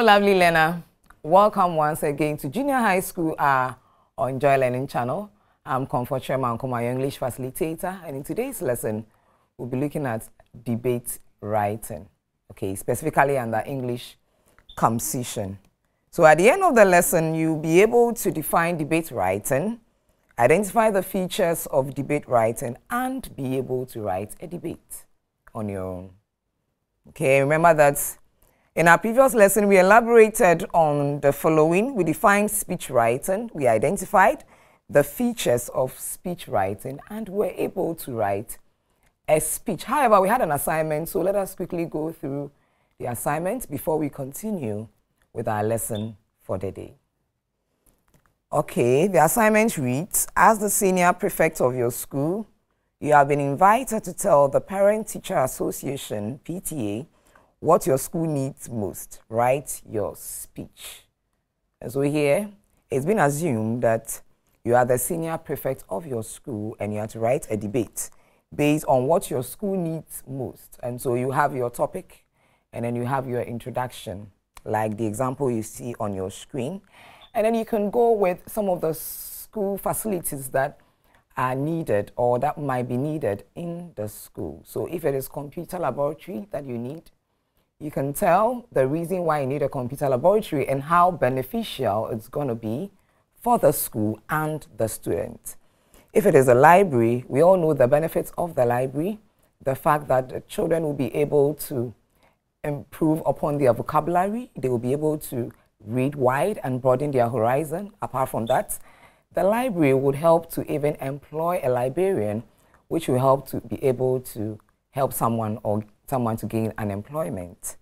lovely learner. Welcome once again to Junior High School on Joy Learning Channel. I'm Comfort Chairman, your English facilitator, and in today's lesson, we'll be looking at debate writing, okay, specifically under English composition. So at the end of the lesson, you'll be able to define debate writing, identify the features of debate writing, and be able to write a debate on your own. Okay, remember that in our previous lesson, we elaborated on the following. We defined speech writing, we identified the features of speech writing, and were able to write a speech. However, we had an assignment, so let us quickly go through the assignment before we continue with our lesson for the day. Okay, the assignment reads, as the senior prefect of your school, you have been invited to tell the Parent-Teacher Association, PTA, what your school needs most. Write your speech. And so here, it's been assumed that you are the senior prefect of your school and you have to write a debate based on what your school needs most. And so you have your topic and then you have your introduction, like the example you see on your screen. And then you can go with some of the school facilities that are needed or that might be needed in the school. So if it is computer laboratory that you need, you can tell the reason why you need a computer laboratory and how beneficial it's going to be for the school and the student. If it is a library, we all know the benefits of the library, the fact that the children will be able to improve upon their vocabulary, they will be able to read wide and broaden their horizon. Apart from that, the library would help to even employ a librarian, which will help to be able to help someone or someone to gain an employment.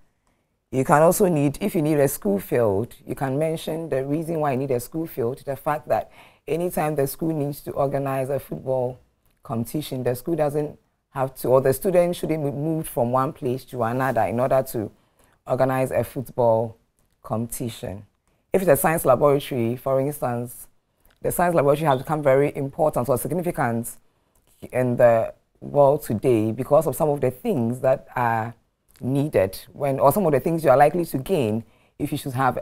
You can also need, if you need a school field, you can mention the reason why you need a school field, the fact that anytime the school needs to organize a football competition, the school doesn't have to, or the student shouldn't be moved from one place to another in order to organize a football competition. If it's a science laboratory, for instance, the science laboratory has become very important or significant in the world today because of some of the things that are needed or some of the things you are likely to gain if you should have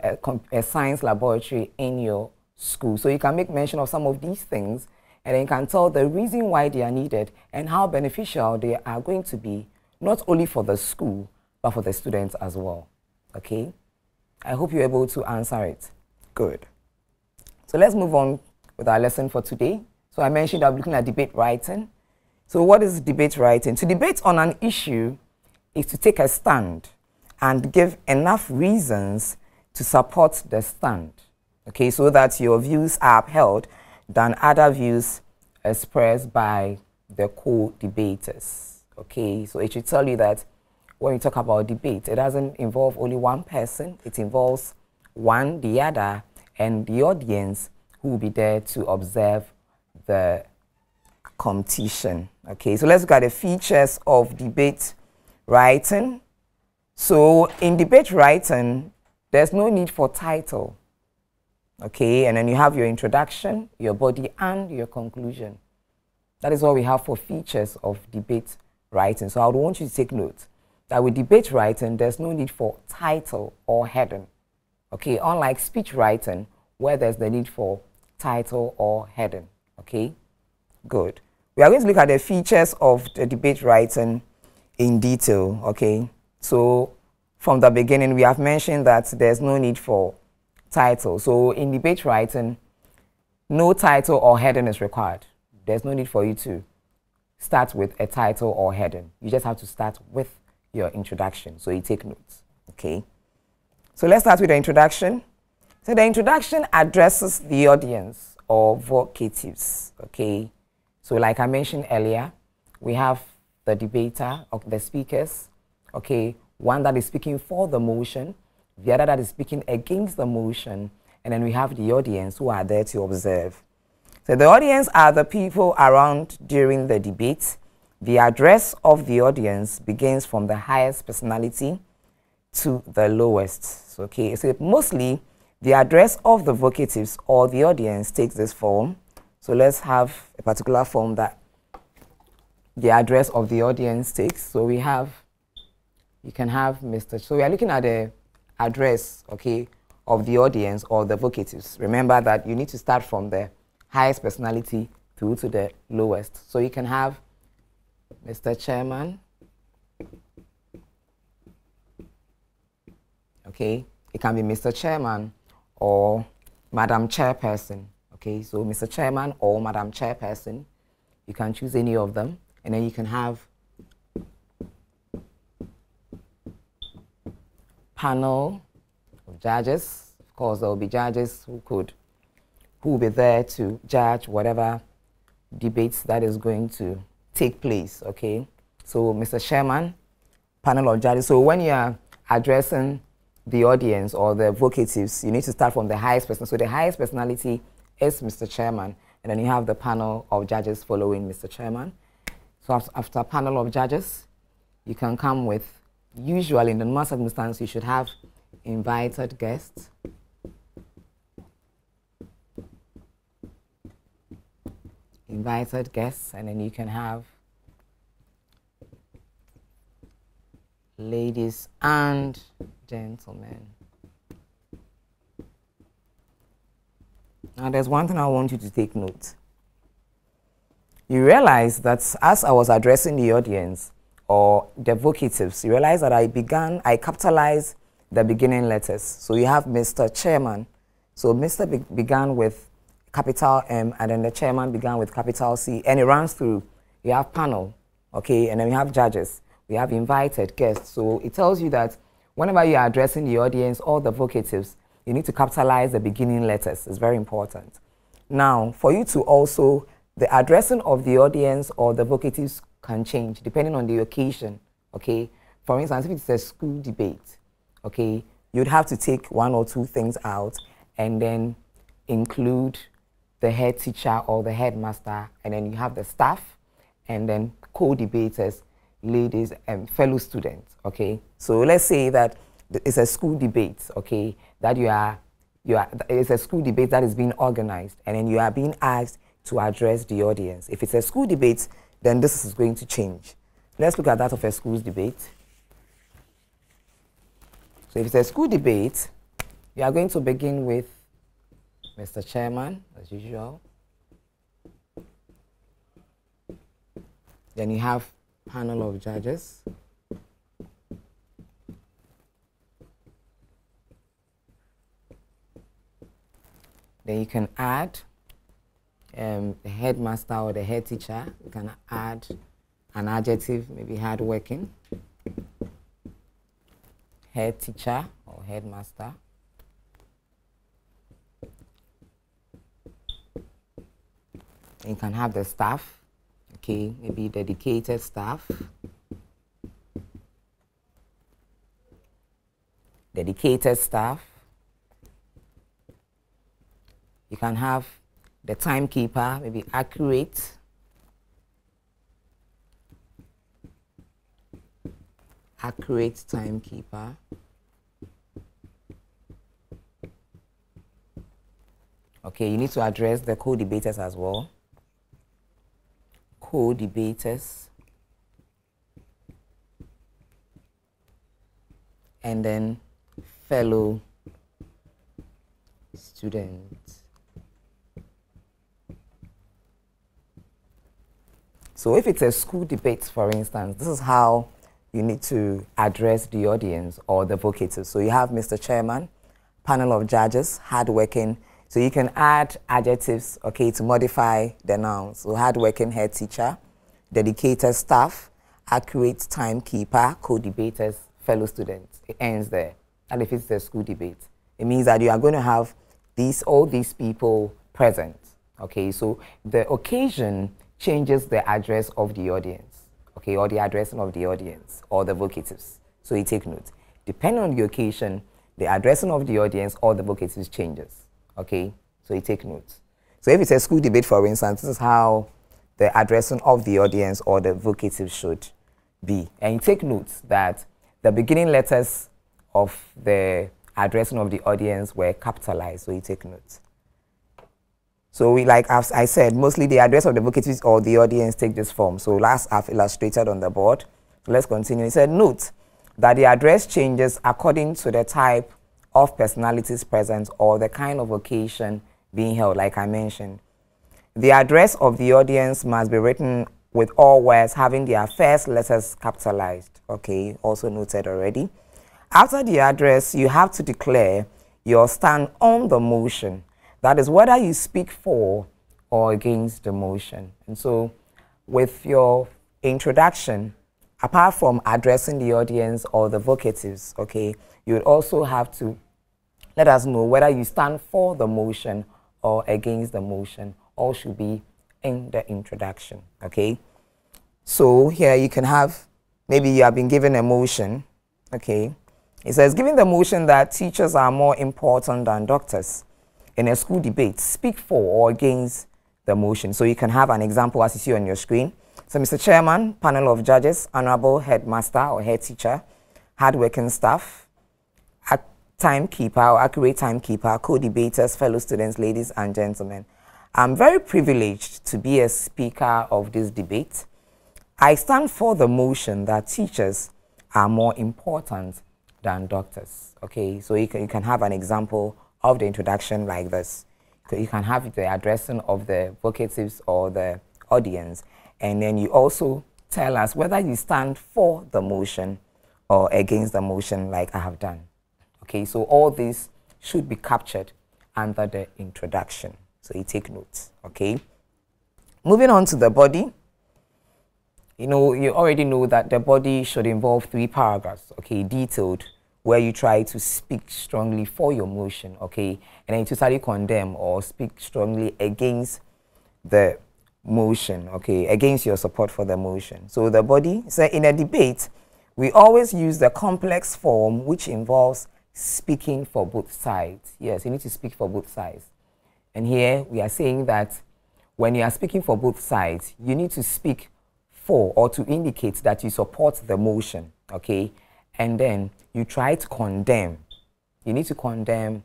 a science laboratory in your school. So you can make mention of some of these things and then you can tell the reason why they are needed and how beneficial they are going to be, not only for the school, but for the students as well. Okay? I hope you're able to answer it. Good. So let's move on with our lesson for today. So I mentioned I'm looking at debate writing. So what is debate writing? To debate on an issue is to take a stand and give enough reasons to support the stand, okay, so that your views are upheld than other views expressed by the co-debaters, okay? So it should tell you that when you talk about debate, it doesn't involve only one person, it involves one, the other, and the audience who will be there to observe the competition. Okay, so let's look at the features of debate writing. So in debate writing, there's no need for title. Okay, and then you have your introduction, your body, and your conclusion. That is what we have for features of debate writing. So I would want you to take note that with debate writing, there's no need for title or heading. Okay, unlike speech writing, where there's the need for title or heading. Okay, good. We are going to look at the features of the debate writing in detail, okay? So from the beginning, we have mentioned that there's no need for title. So in debate writing, no title or heading is required. There's no need for you to start with a title or heading. You just have to start with your introduction. So you take notes, okay? So let's start with the introduction. So the introduction addresses the audience or vocatives, okay? So like I mentioned earlier, we have the debater, or the speakers, okay, one that is speaking for the motion, the other that is speaking against the motion, and then we have the audience who are there to observe. So the audience are the people around during the debate. The address of the audience begins from the highest personality to the lowest, okay? So mostly the address of the vocatives or the audience takes this form. So let's have a particular form that the address of the audience takes. So we have, you can have Mr. So we are looking at the address, okay, of the audience or the vocatives, remember that you need to start from the highest personality through to the lowest. So you can have Mr. Chairman, okay, it can be Mr. Chairman or Madam Chairperson, okay, so Mr. Chairman or Madam Chairperson, you can choose any of them, and then you can have panel of judges. Of course, there will be judges who will be there to judge whatever debates that is going to take place, okay? So, Mr. Chairman, panel of judges. So when you are addressing the audience or the vocatives, you need to start from the highest person. So the highest personality is Mr. Chairman, and then you have the panel of judges following Mr. Chairman. So after panel of judges, you can come with, usually in the normal circumstance, you should have invited guests. Invited guests, and then you can have ladies and gentlemen. Now there's one thing I want you to take note. You realize that as I was addressing the audience or the vocatives, you realize that I capitalized the beginning letters. So you have Mr. Chairman. So Mr. began with capital M, and then the chairman began with capital C, and it runs through. You have panel, okay, and then you have judges. We have invited guests. So it tells you that whenever you are addressing the audience or the vocatives, you need to capitalize the beginning letters. It's very important. Now, for you to also, the addressing of the audience or the vocatives can change depending on the occasion, okay? For instance, if it's a school debate, okay, you'd have to take one or two things out and then include the head teacher or the headmaster, and then you have the staff, and then co-debaters, ladies and fellow students, okay? So let's say that it's a school debate, okay, that it's a school debate that is being organized, and then you are being asked to address the audience. If it's a school debate, then this is going to change. Let's look at that of a school debate. So if it's a school debate, you are going to begin with Mr. Chairman, as usual. Then you have panel of judges. Then you can add the headmaster or the head teacher. You can add an adjective, maybe hardworking. Head teacher or headmaster. You can have the staff, okay, maybe dedicated staff. Dedicated staff. You can have the timekeeper, maybe accurate. Accurate timekeeper. Okay, you need to address the co-debaters as well. Co-debaters. And then fellow students. So if it's a school debate, for instance, this is how you need to address the audience or the vocatives. So you have Mr. Chairman, panel of judges, hardworking. So you can add adjectives, okay, to modify the nouns. So hardworking head teacher, dedicated staff, accurate timekeeper, co-debaters, fellow students. It ends there. And if it's a school debate, it means that you are going to have all these people present. Okay, so the occasion changes the address of the audience, okay, or the addressing of the audience or the vocatives. So you take note. Depending on the occasion, the addressing of the audience or the vocatives changes. Okay, so you take note. So if it's a school debate, for instance, this is how the addressing of the audience or the vocative should be. And you take note that the beginning letters of the addressing of the audience were capitalized, so you take note. So we, like as I said, mostly the address of the vocatives or the audience take this form. So last I've illustrated on the board. So let's continue. It said, note that the address changes according to the type of personalities present or the kind of occasion being held, like I mentioned. The address of the audience must be written with all words having their first letters capitalized. Okay, also noted already. After the address, you have to declare your stand on the motion. That is whether you speak for or against the motion. And so with your introduction, apart from addressing the audience or the vocatives, okay, you would also have to let us know whether you stand for the motion or against the motion. All should be in the introduction, okay? So here you can have, maybe you have been given a motion, okay? It says, given the motion that teachers are more important than doctors in a school debate, speak for or against the motion. So you can have an example as you see on your screen. So Mr. Chairman, panel of judges, honorable headmaster or head teacher, hardworking staff, timekeeper or accurate timekeeper, co-debaters, fellow students, ladies and gentlemen. I'm very privileged to be a speaker of this debate. I stand for the motion that teachers are more important than doctors. Okay, so you can have an example of the introduction like this. You can have the addressing of the vocatives or the audience, and then you also tell us whether you stand for the motion or against the motion like I have done. Okay, so all this should be captured under the introduction. So you take notes, okay? Moving on to the body. You know, you already know that the body should involve 3 paragraphs, okay, detailed, where you try to speak strongly for your motion, okay, and then you totally condemn or speak strongly against the motion, okay, against your support for the motion. So the body, so in a debate, we always use the complex form, which involves speaking for both sides. Yes, you need to speak for both sides. And here we are saying that when you are speaking for both sides, you need to speak for or to indicate that you support the motion, okay? And then you try to condemn. You need to condemn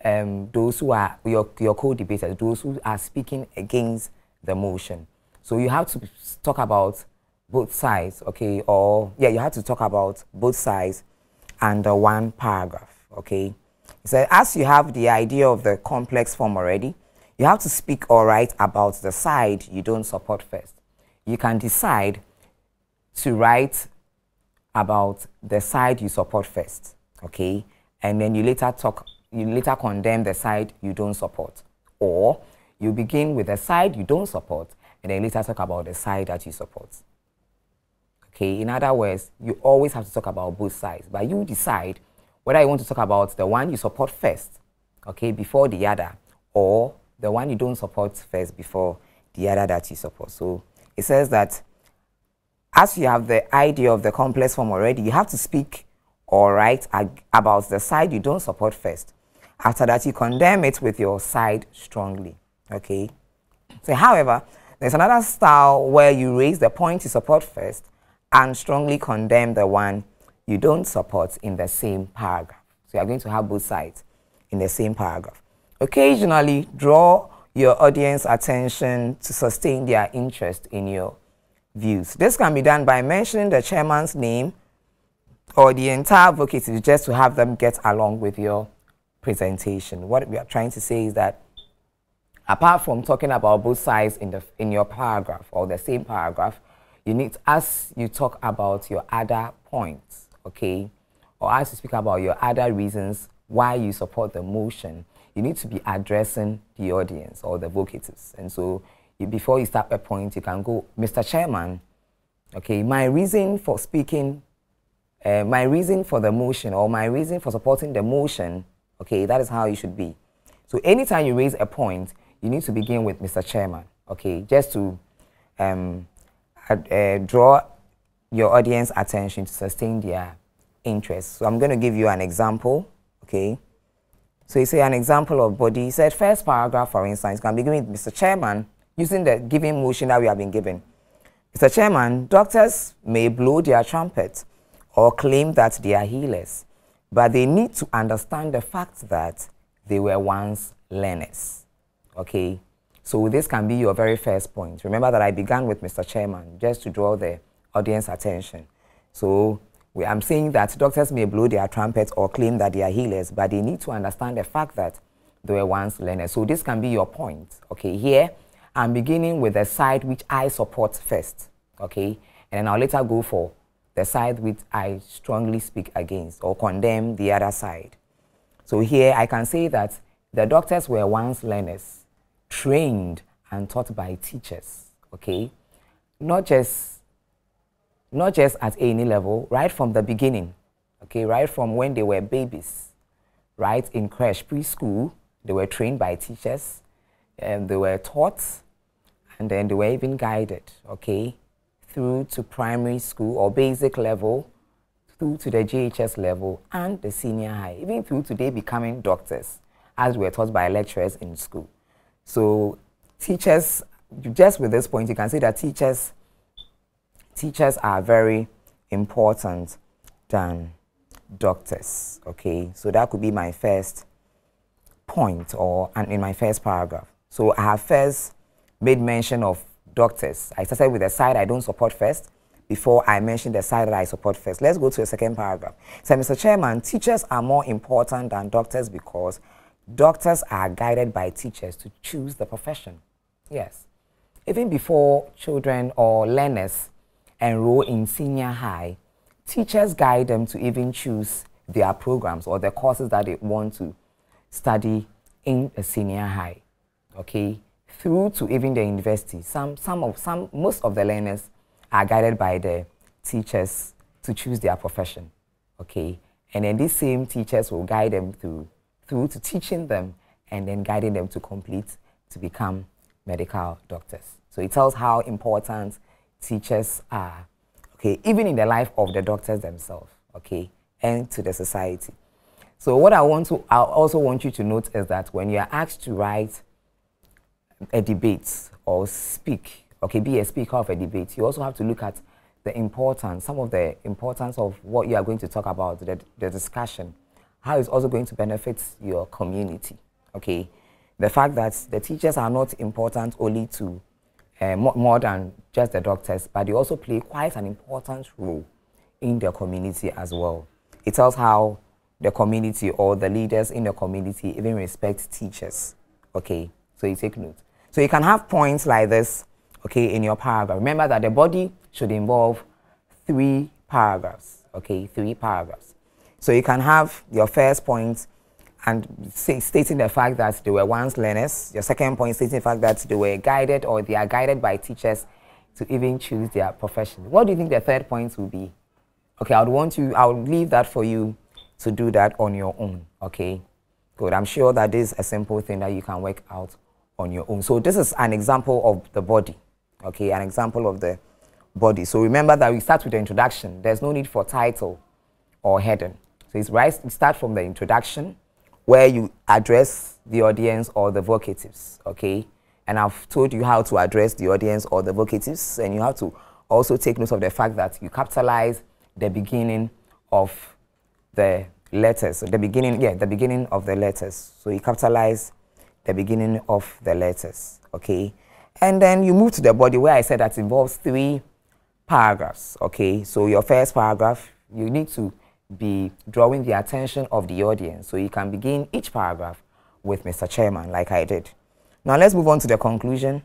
those who are your co-debaters, those who are speaking against the motion. So you have to talk about both sides, okay? Or, yeah, you have to talk about both sides under one paragraph, okay? So as you have the idea of the complex form already, you have to speak or write about the side you don't support first. You can decide to write about the side you support first, okay? And then you later condemn the side you don't support. Or you begin with the side you don't support and then later talk about the side that you support. Okay, in other words, you always have to talk about both sides, but you decide whether you want to talk about the one you support first, okay, before the other, or the one you don't support first before the other that you support. So it says that as you have the idea of the complex form already, you have to speak or write about the side you don't support first. After that, you condemn it with your side strongly, okay? So however, there's another style where you raise the point you support first and strongly condemn the one you don't support in the same paragraph. So you are going to have both sides in the same paragraph. Occasionally, draw your audience attention to sustain their interest in your views. This can be done by mentioning the chairman's name or the entire vocative just to have them get along with your presentation. What we are trying to say is that apart from talking about both sides in your paragraph or the same paragraph, you need, as you talk about your other points, okay, or as you speak about your other reasons why you support the motion, you need to be addressing the audience or the vocatives. And so before you start a point, you can go, Mr. Chairman, okay, my reason for speaking, my reason for the motion or my reason for supporting the motion, okay, that is how you should be. So anytime you raise a point, you need to begin with Mr. Chairman, okay, just to draw your audience attention to sustain their interest. So I'm going to give you an example, okay. So you say an example of body. He said first paragraph, for instance, can begin with Mr. Chairman, using the given motion that we have been given. Mr. Chairman, doctors may blow their trumpet or claim that they are healers, but they need to understand the fact that they were once learners, okay. So this can be your very first point. Remember that I began with Mr. Chairman just to draw the audience attention. So I'm saying that doctors may blow their trumpets or claim that they are healers, but they need to understand the fact that they were once learners. So this can be your point. Okay, here I'm beginning with the side which I support first. Okay, and then I'll later go for the side which I strongly speak against or condemn the other side. So here I can say that the doctors were once learners, trained and taught by teachers. Okay, not just at any level, right from the beginning, okay, right from when they were babies, right, in creche, preschool, they were trained by teachers, and they were taught, and then they were even guided, okay, through to primary school or basic level, through to the JHS level, and the senior high, even through to they becoming doctors, as we were taught by lecturers in school. So teachers, just with this point, you can see that teachers are very important than doctors, okay? So that could be my first point in my first paragraph. So I have first made mention of doctors. I started with the side I don't support first before I mentioned the side that I support first. Let's go to the second paragraph. So, Mr. Chairman, teachers are more important than doctors because doctors are guided by teachers to choose the profession. Yes. Even before children or learners enroll in senior high, teachers guide them to even choose their programs or the courses that they want to study in a senior high, okay, through to even the university. Most of the learners are guided by the teachers to choose their profession, okay, and then these same teachers will guide them through to teaching them and then guiding them to become medical doctors. So it tells how important teachers are, okay, even in the life of the doctors themselves, okay, and to the society. So what I also want you to note is that when you are asked to write a debate or speak, okay, be a speaker of a debate, you also have to look at the importance, some of the importance of what you are going to talk about, the discussion, how it's also going to benefit your community, okay. The fact that the teachers are not important only to more than just the doctors, but they also play quite an important role in the community as well. It tells how the community or the leaders in the community even respect teachers, okay? So you take note. So you can have points like this, okay, in your paragraph. Remember that the body should involve 3 paragraphs, okay, 3 paragraphs. So you can have your first point and stating the fact that they were once learners. Your second point stating the fact that they were guided or they are guided by teachers to even choose their profession. What do you think the third point will be? Okay, I'll leave that for you to do that on your own, okay? Good, I'm sure that this is a simple thing that you can work out on your own. So this is an example of the body, okay? An example of the body. So remember that we start with the introduction. There's no need for title or heading. So it's start from the introduction, where you address the audience or the vocatives, okay? And I've told you how to address the audience or the vocatives, and you have to also take note of the fact that you capitalize the beginning of the letters, the beginning of the letters. So you capitalize the beginning of the letters, okay? And then you move to the body, where I said that involves 3 paragraphs, okay? So your first paragraph, you need to be drawing the attention of the audience. So you can begin each paragraph with Mr. Chairman, like I did. Now let's move on to the conclusion.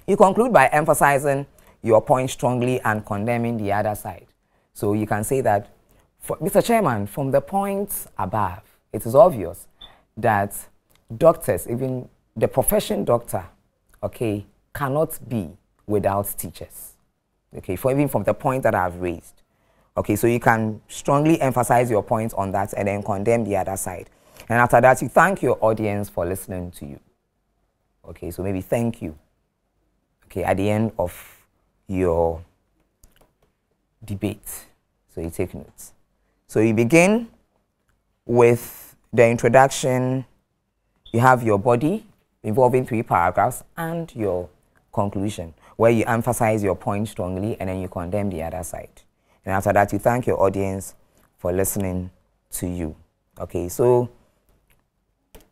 You conclude by emphasizing your point strongly and condemning the other side. So you can say that, Mr. Chairman, from the points above, it is obvious that doctors, even the profession doctor, okay, cannot be without teachers. Okay, even from the point that I've raised. Okay, so you can strongly emphasize your points on that and then condemn the other side. And after that, you thank your audience for listening to you. Okay, so maybe thank you, okay, at the end of your debate. So you take notes. So you begin with the introduction. You have your body involving 3 paragraphs and your conclusion, where you emphasize your point strongly and then you condemn the other side. And after that, you thank your audience for listening to you. Okay, so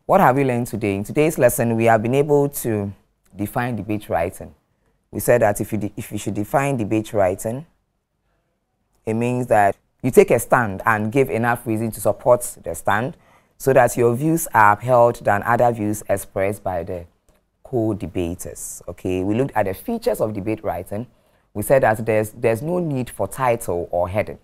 what have we learned today? In today's lesson, we have been able to define debate writing. We said that if you should define debate writing, it means that you take a stand and give enough reason to support the stand so that your views are upheld than other views expressed by the co-debaters. Okay, we looked at the features of debate writing. We said that there's no need for title or heading.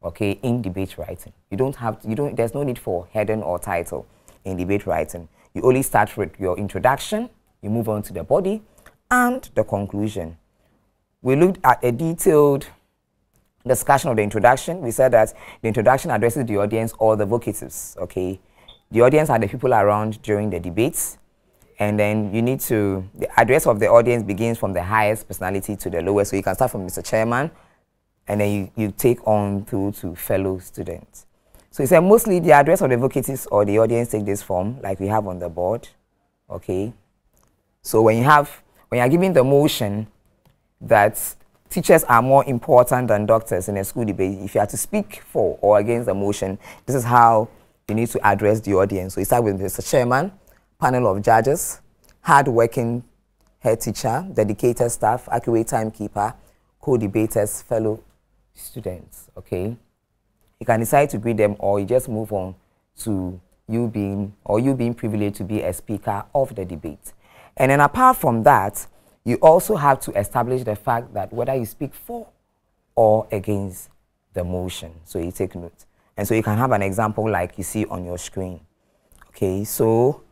Okay, in debate writing, there's no need for heading or title in debate writing. You only start with your introduction, you move on to the body and the conclusion. We looked at a detailed discussion of the introduction. We said that the introduction addresses the audience or the vocatives. Okay, the audience are the people around during the debates, and then the address of the audience begins from the highest personality to the lowest. So you can start from Mr. Chairman, and then you take on through to fellow students. So he said mostly the address of the vocatives or the audience take this form, like we have on the board. Okay, so when you are giving the motion that teachers are more important than doctors in a school debate, if you have to speak for or against the motion, this is how you need to address the audience. So you start with Mr. Chairman, panel of judges, hard-working head teacher, dedicated staff, accurate timekeeper, co-debaters, fellow students. Okay, you can decide to greet them, or you just move on to you being privileged to be a speaker of the debate. And then apart from that, you also have to establish the fact that whether you speak for or against the motion. So you take note. And so you can have an example like you see on your screen. Okay, so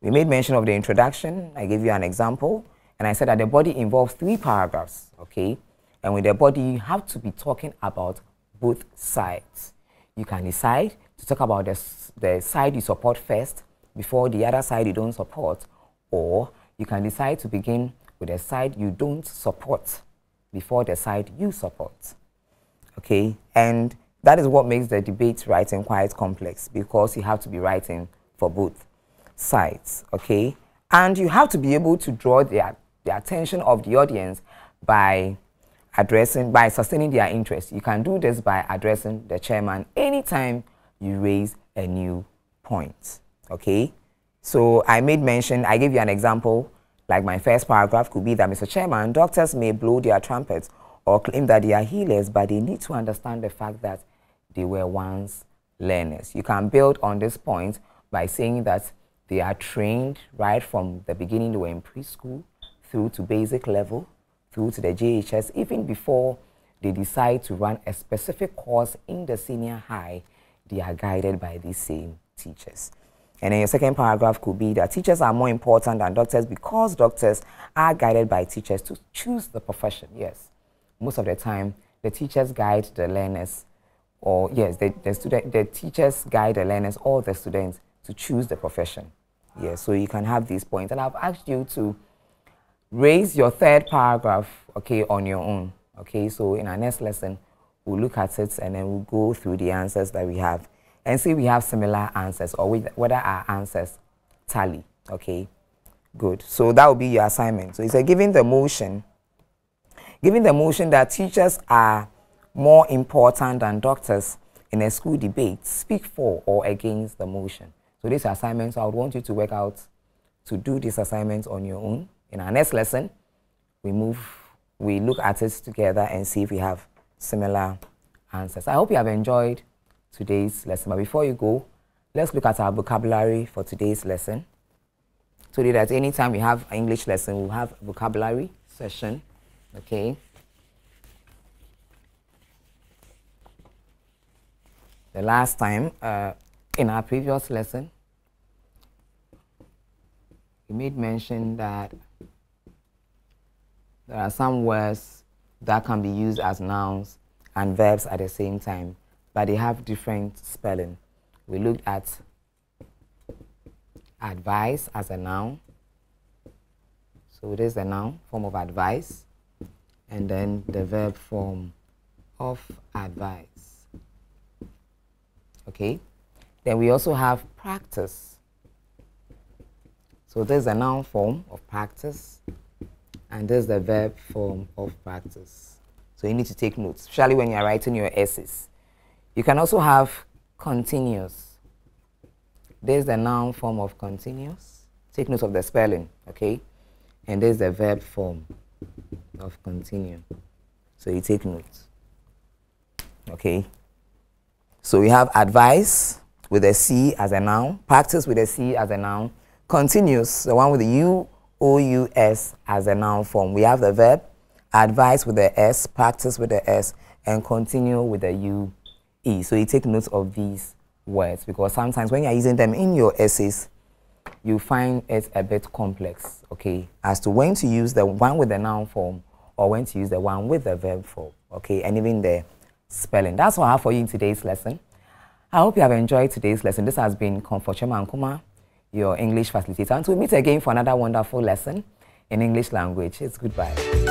we made mention of the introduction. I gave you an example. And I said that the body involves 3 paragraphs. Okay, and with the body, you have to be talking about both sides. You can decide to talk about the side you support first before the other side you don't support, or you can decide to begin with the side you don't support before the side you support. Okay, and that is what makes the debate writing quite complex, because you have to be writing for both sides. Okay, and you have to be able to draw the attention of the audience by sustaining their interest. You can do this by addressing the chairman anytime you raise a new point. Okay, so I gave you an example. Like my first paragraph could be that, Mr. Chairman, doctors may blow their trumpets or claim that they are healers, but they need to understand the fact that they were once learners. You can build on this point by saying that they are trained right from the beginning. They were in preschool through to basic level, through to the JHS. Even before they decide to run a specific course in the senior high, they are guided by these same teachers. And then your second paragraph could be that teachers are more important than doctors because doctors are guided by teachers to choose the profession. Yes, most of the time, the teachers guide the learners, or yes, the teachers guide the learners or the students to choose the profession. Yes, so you can have these points. And I've asked you to raise your third paragraph, okay, on your own. Okay, so in our next lesson, we'll look at it and then we'll go through the answers that we have and see if we have similar answers or whether our answers tally. Okay, good. So that will be your assignment. So it's a given the motion that teachers are more important than doctors in a school debate, speak for or against the motion. So this assignment, so I would want you to work out to do this assignment on your own. In our next lesson, we look at it together and see if we have similar answers. I hope you have enjoyed today's lesson. But before you go, let's look at our vocabulary for today's lesson. So that anytime we have an English lesson, we'll have a vocabulary session. Okay. The last time, in our previous lesson, we made mention that there are some words that can be used as nouns and verbs at the same time, but they have different spelling. We looked at advice as a noun. So it is a noun form of advice, and then the verb form of advice. Okay. Then we also have practice. So there's a noun form of practice, and there's the verb form of practice. So you need to take notes, especially when you're writing your essays. You can also have continuous. There's the noun form of continuous. Take note of the spelling, okay? And there's the verb form of continue. So you take notes. Okay. So we have advice with a C as a noun, practice with a C as a noun, continuous, the one with the U-O-U-S as a noun form. We have the verb, advice with the S, practice with the S, and continue with the U-E. So you take note of these words because sometimes when you're using them in your essays, you find it a bit complex, okay, as to when to use the one with the noun form or when to use the one with the verb form, okay, and even the spelling. That's what I have for you in today's lesson. I hope you have enjoyed today's lesson. This has been Comfort Chema, your English facilitator. Until we meet again for another wonderful lesson in English language. It's goodbye.